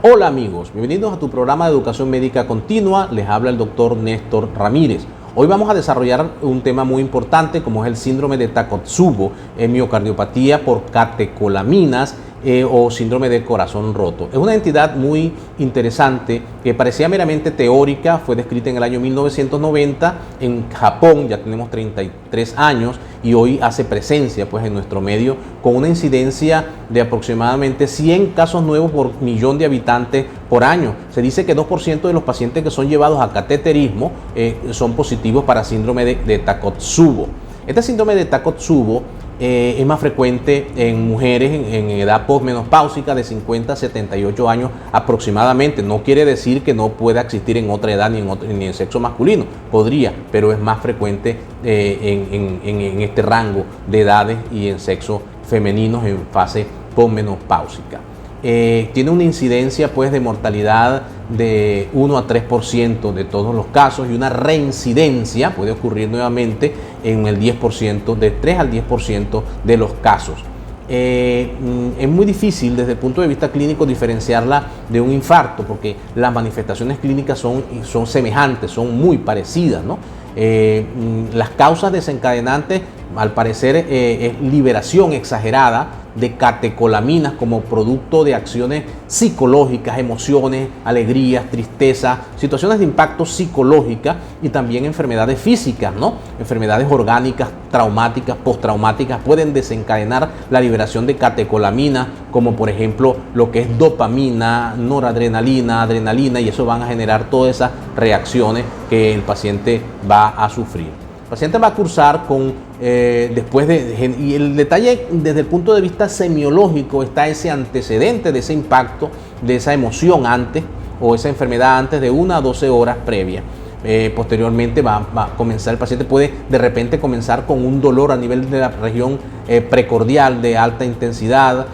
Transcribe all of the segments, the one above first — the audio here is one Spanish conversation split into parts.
Hola amigos, bienvenidos a tu programa de educación médica continua. Les habla el doctor Néstor Ramírez. Hoy vamos a desarrollar un tema muy importante como es el síndrome de Takotsubo, miocardiopatía por catecolaminas o síndrome de corazón roto. Es una entidad muy interesante que parecía meramente teórica, fue descrita en el año 1990 en Japón, ya tenemos 33 años y hoy hace presencia pues en nuestro medio con una incidencia de aproximadamente 100 casos nuevos por millón de habitantes por año. Se dice que 2% de los pacientes que son llevados a cateterismo son positivos para síndrome de Takotsubo. Este síndrome de Takotsubo es más frecuente en mujeres en edad posmenopáusica de 50 a 78 años aproximadamente. No quiere decir que no pueda existir en otra edad ni en sexo masculino. Podría, pero es más frecuente en este rango de edades y en sexo femeninos en fase posmenopáusica. Tiene una incidencia pues de mortalidad de 1 a 3% de todos los casos y una reincidencia puede ocurrir nuevamente en el 10%, de 3 al 10% de los casos. Es muy difícil desde el punto de vista clínico diferenciarla de un infarto porque las manifestaciones clínicas son semejantes, son muy parecidas, ¿no? Las causas desencadenantes al parecer es liberación exagerada de catecolaminas como producto de acciones psicológicas, emociones, alegrías, tristeza, situaciones de impacto psicológica y también enfermedades físicas, ¿no? Enfermedades orgánicas, traumáticas, postraumáticas pueden desencadenar la liberación de catecolaminas como por ejemplo lo que es dopamina, noradrenalina, adrenalina, y eso van a generar todas esas reacciones que el paciente va a sufrir. El paciente va a cursar con y el detalle desde el punto de vista semiológico está ese antecedente de ese impacto, de esa emoción antes o esa enfermedad antes de 1 a 12 horas previas. Posteriormente va a comenzar, el paciente puede de repente comenzar con un dolor a nivel de la región precordial de alta intensidad,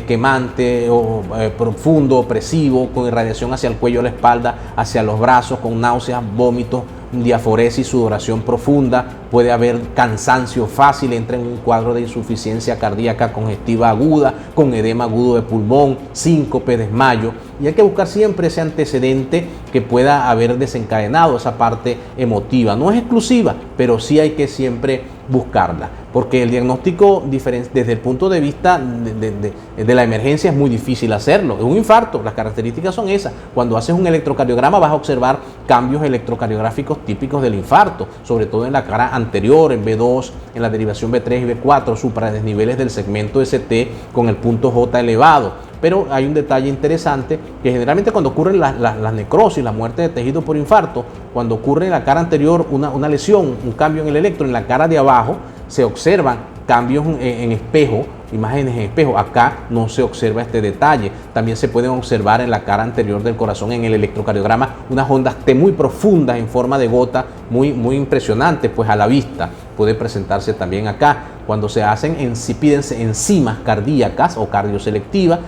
quemante o profundo, opresivo, con irradiación hacia el cuello, la espalda, hacia los brazos, con náuseas, vómitos, diaforesis, sudoración profunda, puede haber cansancio fácil, entra en un cuadro de insuficiencia cardíaca congestiva aguda, con edema agudo de pulmón, síncope, desmayo, y hay que buscar siempre ese antecedente que pueda haber desencadenado esa parte emotiva. No es exclusiva, pero sí hay que siempre buscarla, porque el diagnóstico desde el punto de vista de la emergencia es muy difícil hacerlo. Es un infarto, las características son esas. Cuando haces un electrocardiograma vas a observar cambios electrocardiográficos típicos del infarto, sobre todo en la cara anterior, en B2, en la derivación B3 y B4, supradesniveles del segmento ST con el punto J elevado. Pero hay un detalle interesante que generalmente cuando ocurren las necrosis, la muerte de tejido por infarto, cuando ocurre en la cara anterior una lesión, un cambio en el electro, en la cara de abajo se observan cambios en espejo, imágenes en espejo. Acá no se observa este detalle. También se pueden observar en la cara anterior del corazón en el electrocardiograma unas ondas T muy profundas en forma de gota, muy impresionantes pues a la vista. Puede presentarse también acá. Cuando se hacen enzimas cardíacas o cardioselectivas,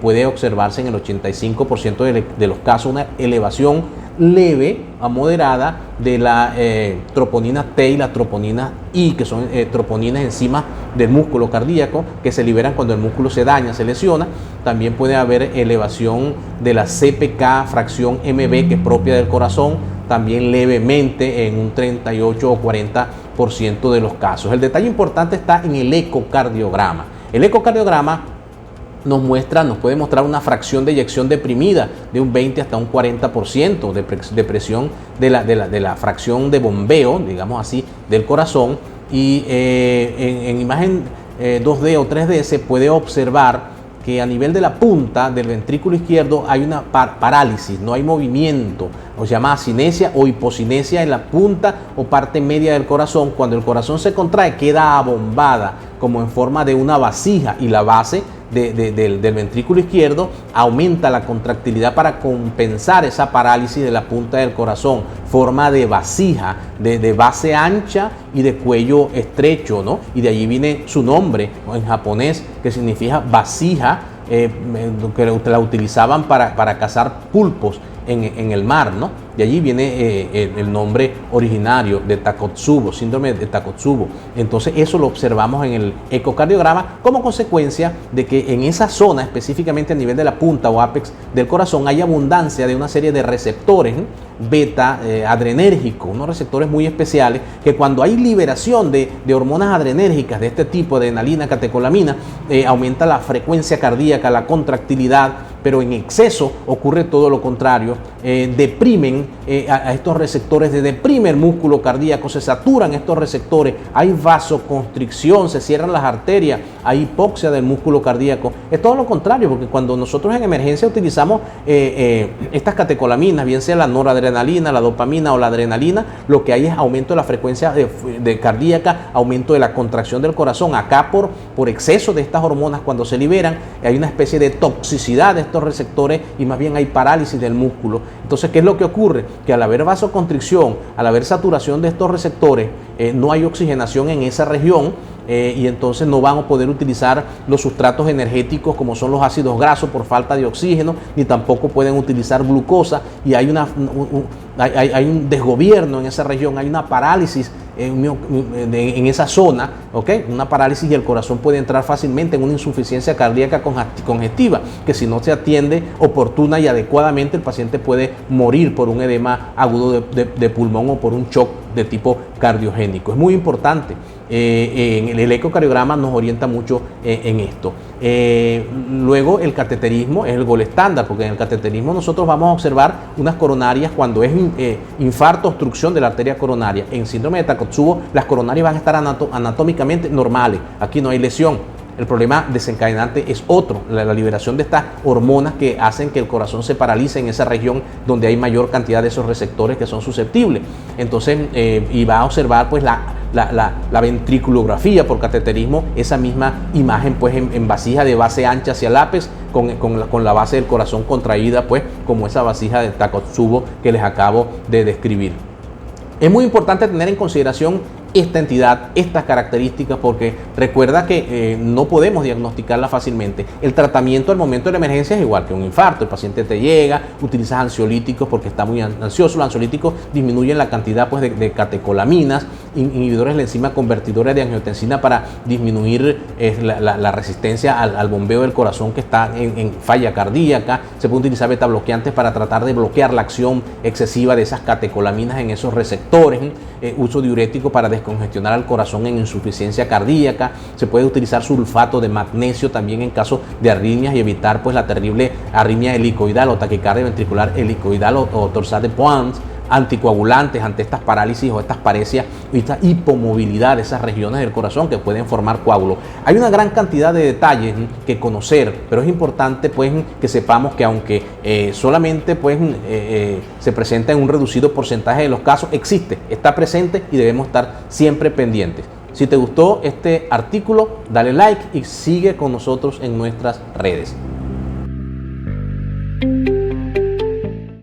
puede observarse en el 85% de los casos una elevación leve a moderada de la troponina T y la troponina I, que son troponinas enzimas del músculo cardíaco que se liberan cuando el músculo se daña, se lesiona. También puede haber elevación de la CPK fracción MB, que es propia del corazón, también levemente en un 38 o 40% de los casos. El detalle importante está en el ecocardiograma. El ecocardiograma nos puede mostrar una fracción de eyección deprimida de un 20 hasta un 40% de presión de la fracción de bombeo, digamos así, del corazón. Y en imagen 2D o 3D se puede observar que a nivel de la punta del ventrículo izquierdo hay una parálisis, no hay movimiento, o se llama asinesia o hipocinesia en la punta o parte media del corazón. Cuando el corazón se contrae queda abombada como en forma de una vasija y la base del ventrículo izquierdo aumenta la contractilidad para compensar esa parálisis de la punta del corazón, forma de vasija, de base ancha y de cuello estrecho, ¿no? Y de allí viene su nombre en japonés, que significa vasija, que la utilizaban para cazar pulpos en el mar, ¿no? De allí viene el nombre originario de Takotsubo, síndrome de Takotsubo. Entonces eso lo observamos en el ecocardiograma como consecuencia de que en esa zona, específicamente a nivel de la punta o apex del corazón, hay abundancia de una serie de receptores beta adrenérgicos, unos receptores muy especiales que cuando hay liberación de hormonas adrenérgicas de este tipo, de adrenalina, catecolamina, aumenta la frecuencia cardíaca, la contractilidad, pero en exceso ocurre todo lo contrario, deprimen a estos receptores, deprime el músculo cardíaco, se saturan estos receptores, hay vasoconstricción, se cierran las arterias, hay hipoxia del músculo cardíaco. Es todo lo contrario, porque cuando nosotros en emergencia utilizamos estas catecolaminas, bien sea la noradrenalina, la dopamina o la adrenalina, lo que hay es aumento de la frecuencia de cardíaca, aumento de la contracción del corazón. Acá por exceso de estas hormonas, cuando se liberan, hay una especie de toxicidad de estos receptores y más bien hay parálisis del músculo. Entonces, ¿qué es lo que ocurre? Que al haber vasoconstricción, al haber saturación de estos receptores, no hay oxigenación en esa región, y entonces no van a poder utilizar los sustratos energéticos como son los ácidos grasos por falta de oxígeno, ni tampoco pueden utilizar glucosa, y hay un desgobierno en esa región, hay una parálisis en esa zona, ¿okay? Una parálisis, y el corazón puede entrar fácilmente en una insuficiencia cardíaca congestiva, que si no se atiende oportuna y adecuadamente, el paciente puede morir por un edema agudo de pulmón o por un shock de tipo cardiogénico. Es muy importante. El ecocardiograma nos orienta mucho en esto. Luego el cateterismo es el gol estándar, porque en el cateterismo nosotros vamos a observar unas coronarias cuando es infarto, obstrucción de la arteria coronaria. En síndrome de Takotsubo las coronarias van a estar anatómicamente normales, aquí no hay lesión. El problema desencadenante es otro, la liberación de estas hormonas que hacen que el corazón se paralice en esa región donde hay mayor cantidad de esos receptores que son susceptibles. Entonces, y va a observar pues la ventriculografía por cateterismo, esa misma imagen pues en vasija de base ancha hacia el ápex, con la base del corazón contraída, pues como esa vasija de Takotsubo que les acabo de describir. Es muy importante tener en consideración esta entidad, estas características, porque recuerda que no podemos diagnosticarla fácilmente. El tratamiento al momento de la emergencia es igual que un infarto. El paciente te llega, utilizas ansiolíticos porque está muy ansioso. Los ansiolíticos disminuyen la cantidad pues, de catecolaminas, inhibidores de la enzima convertidora de angiotensina para disminuir la resistencia al bombeo del corazón que está en falla cardíaca. Se puede utilizar beta bloqueantes para tratar de bloquear la acción excesiva de esas catecolaminas en esos receptores. Uso diurético para descongestionar al corazón en insuficiencia cardíaca. Se puede utilizar sulfato de magnesio también en caso de arritmias y evitar pues la terrible arritmia helicoidal o taquicardia ventricular helicoidal o torsade de Points. Anticoagulantes ante estas parálisis o estas paresias y esta hipomovilidad de esas regiones del corazón que pueden formar coágulos. Hay una gran cantidad de detalles que conocer, pero es importante pues que sepamos que aunque solamente pues se presenta en un reducido porcentaje de los casos, existe, está presente y debemos estar siempre pendientes. Si te gustó este artículo, dale like y sigue con nosotros en nuestras redes.